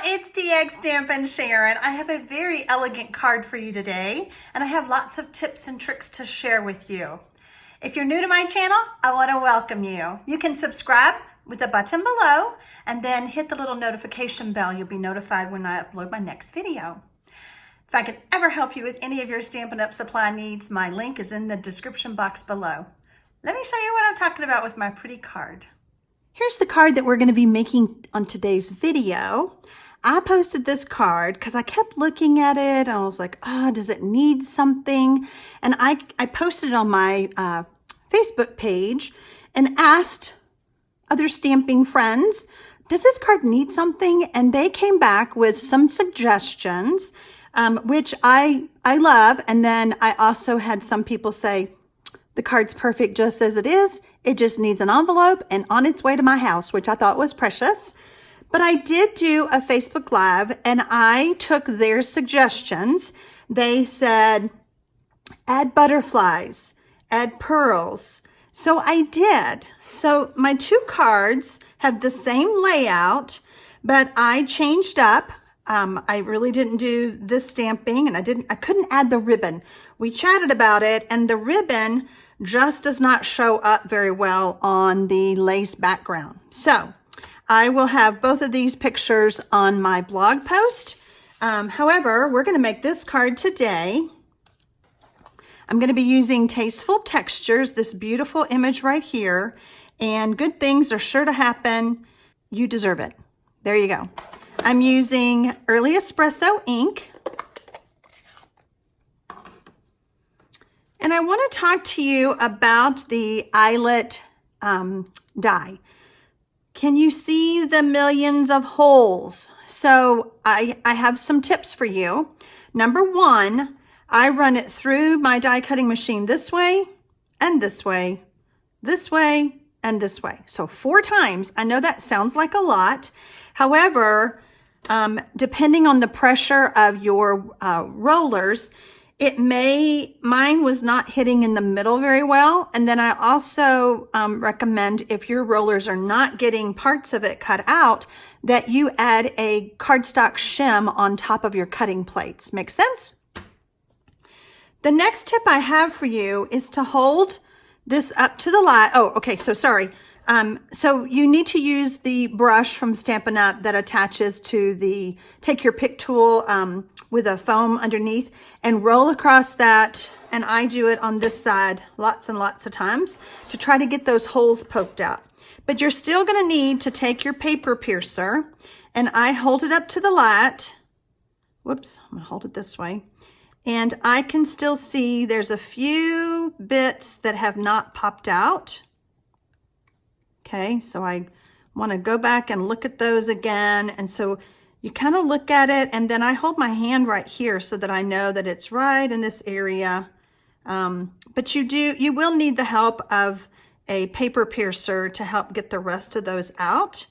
it's TxStampin Sharon. I have a very elegant card for you today, and I have lots of tips and tricks to share with you. If you're new to my channel, I want to welcome you. You can subscribe with the button below and then hit the little notification bell. You'll be notified when I upload my next video. If I can ever help you with any of your Stampin' Up! Supply needs, my link is in the description box below. Let me show you what I'm talking about with my pretty card. Here's the card that we're going to be making on today's video. I posted this card because I kept looking at it and I was like, does it need something? And I posted it on my Facebook page and asked other stamping friends, does this card need something? And they came back with some suggestions, which I love. And then I also had some people say, the card's perfect just as it is. It just needs an envelope and on its way to my house, which I thought was precious. But I did do a Facebook Live and I took their suggestions. They said, add butterflies, add pearls. So I did. So my two cards have the same layout, but I changed up. I really didn't do this stamping and I couldn't add the ribbon. We chatted about it and the ribbon just does not show up very well on the lace background. So I will have both of these pictures on my blog post. However, we're going to make this card today. I'm going to be using Tasteful Textures, this beautiful image right here, and good things are sure to happen. You deserve it. There you go. I'm using Early Espresso ink. And I want to talk to you about the eyelet die. Can you see the millions of holes? So I have some tips for you. Number one, I run it through my die cutting machine this way and this way, this way and this way. So 4 times. I know that sounds like a lot. However, depending on the pressure of your rollers, mine was not hitting in the middle very well. And then I also recommend if your rollers are not getting parts of it cut out, that you add a cardstock shim on top of your cutting plates. Make sense? The next tip I have for you is to hold this up to the light. Oh, okay, so sorry. So you need to use the brush from Stampin' Up! That attaches to take your pick tool with a foam underneath and roll across that. And I do it on this side lots and lots of times to try to get those holes poked out. But you're still going to need to take your paper piercer and I hold it up to the light. Whoops, I'm going to hold it this way. And I can still see there's a few bits that have not popped out. Okay, so I want to go back and look at those again. And so you kind of look at it and then I hold my hand right here so that I know that it's right in this area. But you will need the help of a paper piercer to help get the rest of those out.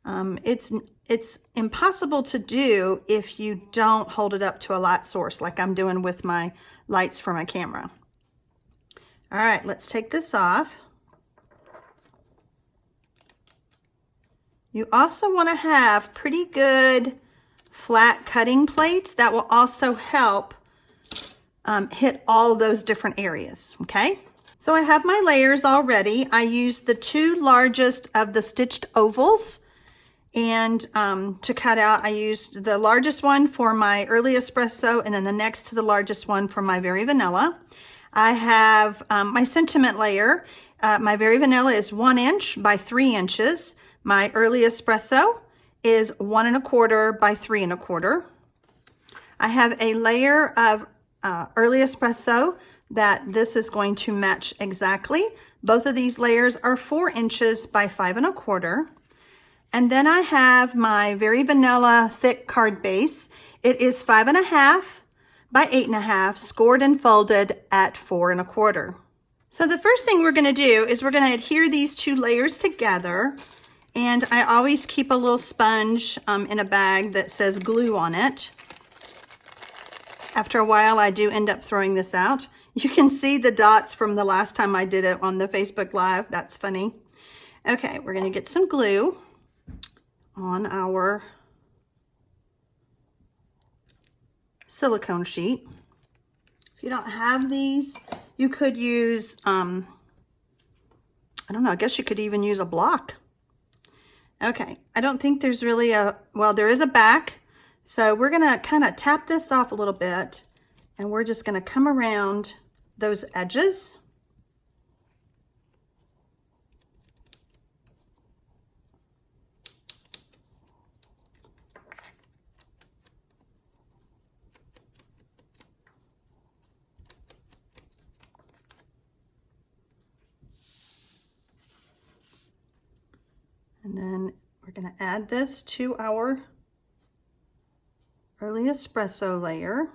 It's impossible to do if you don't hold it up to a light source like I'm doing with my lights for my camera. All right, let's take this off. You also want to have pretty good flat cutting plates that will also help hit all those different areas, okay? So I have my layers already. I used the 2 largest of the stitched ovals and to cut out, I used the largest one for my Early Espresso and then the next to the largest one for my Very Vanilla. I have my sentiment layer. My Very Vanilla is 1 inch by 3 inches. My Early Espresso is 1 1/4 by 3 1/4. I have a layer of Early Espresso that this is going to match exactly. Both of these layers are 4 inches by 5 1/4. And then I have my Very Vanilla thick card base. It is 5 1/2 by 8 1/2, scored and folded at 4 1/4. So the first thing we're going to do is we're going to adhere these 2 layers together. And I always keep a little sponge in a bag that says glue on it. After a while, I do end up throwing this out. You can see the dots from the last time I did it on the Facebook Live. That's funny. Okay, we're going to get some glue on our silicone sheet. If you don't have these, you could use, I don't know, I guess you could even use a block. Okay, I don't think there's really well, there is a back. So we're gonna kind of tap this off a little bit, and we're just gonna come around those edges. And then we're going to add this to our early espresso layer.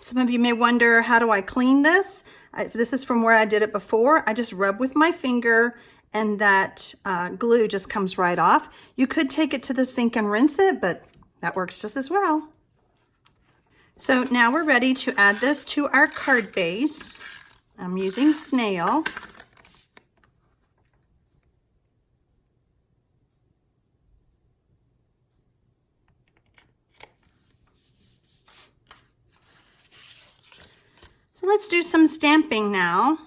Some of you may wonder, how do I clean this? This is from where I did it before. I just rub with my finger and that glue just comes right off. You could take it to the sink and rinse it, but that works just as well. So now we're ready to add this to our card base. I'm using snail. So let's do some stamping now.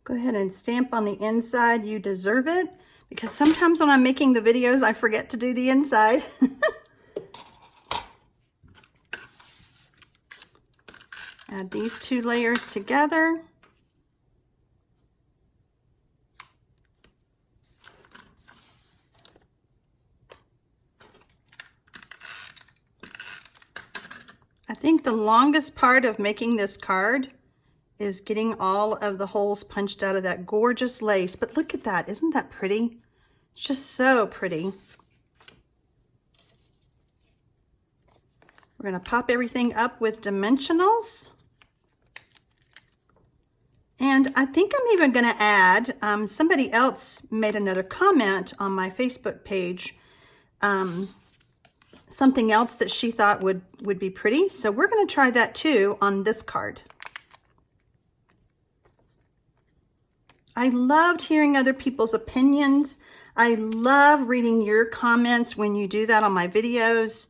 Go ahead and stamp on the inside. You deserve it, because sometimes when I'm making the videos, I forget to do the inside. Add these two layers together. I think the longest part of making this card is getting all of the holes punched out of that gorgeous lace. But look at that, isn't that pretty? It's just so pretty. We're gonna pop everything up with dimensionals. And I think I'm even gonna add, somebody else made another comment on my Facebook page, something else that she thought would be pretty. So we're gonna try that too on this card. I loved hearing other people's opinions. I love reading your comments when you do that on my videos.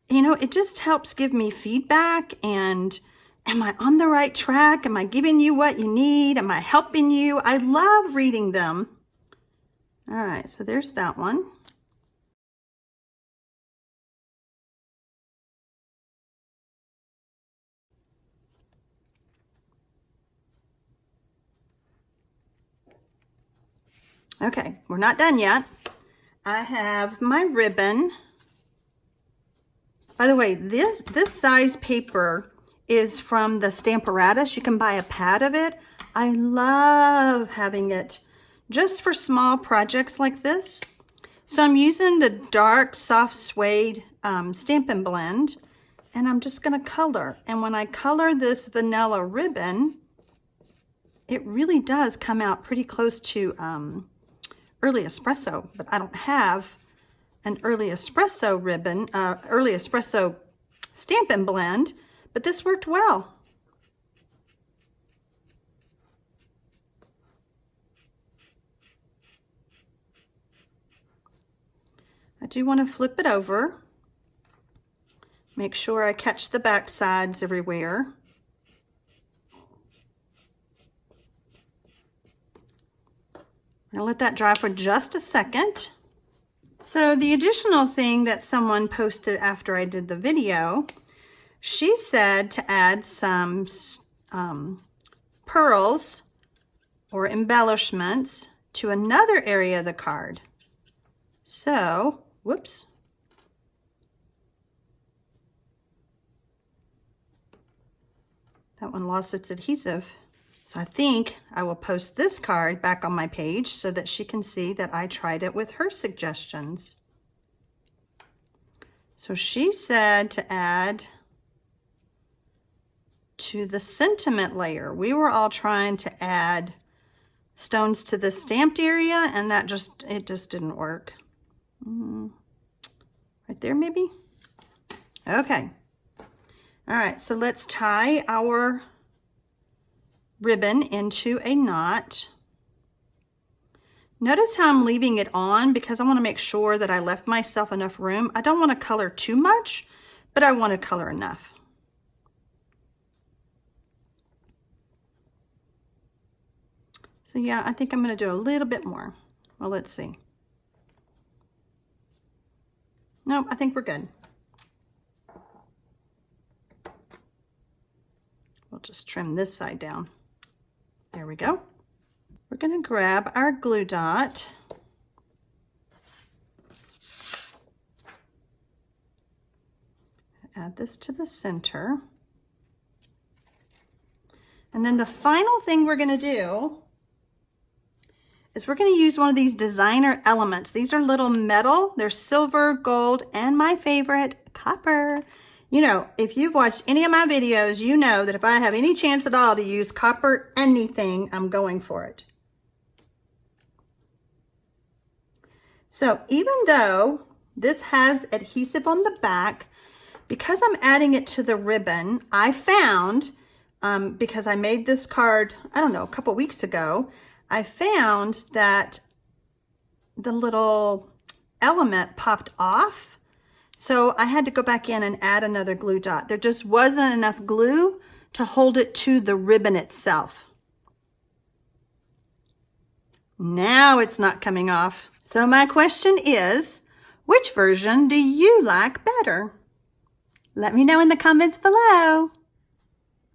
You know, it just helps give me feedback. And am I on the right track? Am I giving you what you need? Am I helping you? I love reading them. All right, so there's that one. Okay, we're not done yet. I have my ribbon. By the way, this size paper is from the Stamparatus. You can buy a pad of it. I love having it just for small projects like this. So I'm using the dark soft suede Stampin' Blend, and I'm just gonna color. And when I color this vanilla ribbon, it really does come out pretty close to early espresso, but I don't have an early espresso ribbon, early espresso Stampin' Blend, but this worked well. I do want to flip it over, make sure I catch the back sides everywhere. I'll let that dry for just a second. So the additional thing that someone posted after I did the video, she said to add some pearls or embellishments to another area of the card. So, whoops. That one lost its adhesive. So I think I will post this card back on my page so that she can see that I tried it with her suggestions. So she said to add to the sentiment layer. We were all trying to add stones to the stamped area, and it just didn't work. Right there, maybe? Okay. All right, so let's tie our ribbon into a knot. Notice how I'm leaving it on because I want to make sure that I left myself enough room. I don't want to color too much, but I want to color enough. So yeah, I think I'm going to do a little bit more. Well, let's see. Nope, I think we're good. We'll just trim this side down. There we go. We're going to grab our glue dot. Add this to the center. And then the final thing we're going to do is we're going to use one of these designer elements. These are little metal. They're silver, gold, and my favorite, copper. You know, if you've watched any of my videos, you know that if I have any chance at all to use copper anything, I'm going for it. So even though this has adhesive on the back, because I'm adding it to the ribbon, I found, because I made this card, I don't know, a couple weeks ago, I found that the little element popped off. So I had to go back in and add another glue dot. There just wasn't enough glue to hold it to the ribbon itself. Now it's not coming off. So my question is, which version do you like better? Let me know in the comments below.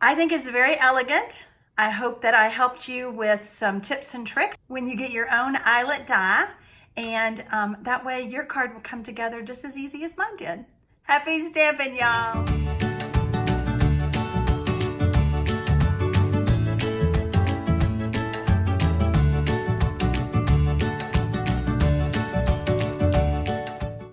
I think it's very elegant. I hope that I helped you with some tips and tricks when you get your own eyelet die, and that way your card will come together just as easy as mine did. Happy stamping, y'all!